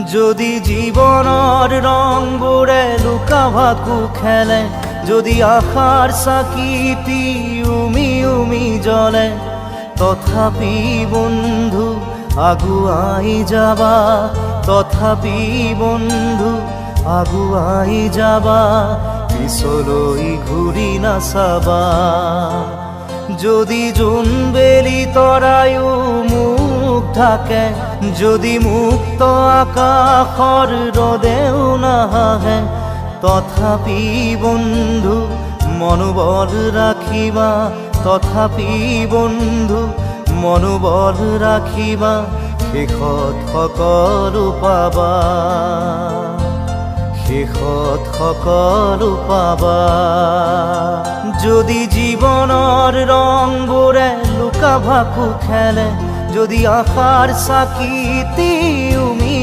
যদি জীবনৰ ৰংবোৰে লুকা ভাকু খেলে, যদি আশাৰ চাকিটি উমি উমি জ্বলে, তথাপি বন্ধু আগুৱাই যাবা, তথাপি বন্ধু আগুৱাই যাবা, পিছলৈ ঘূৰি নাচাবা। যদি জোনবেলি তৰায়ো মুখ ঢাকে, যদি মুক্ত আকাশৰ ৰদেও নাহে, তথাপি বন্ধু মনোবল ৰাখিবা, তথাপি বন্ধু মনোবল ৰাখিবা, শেষত সকলো পাবা, শেষত সকলো পাবা। যদি জীৱনৰ ৰংবোৰে লুকা ভাকু খেলে, যদি আশাৰ চাকিটি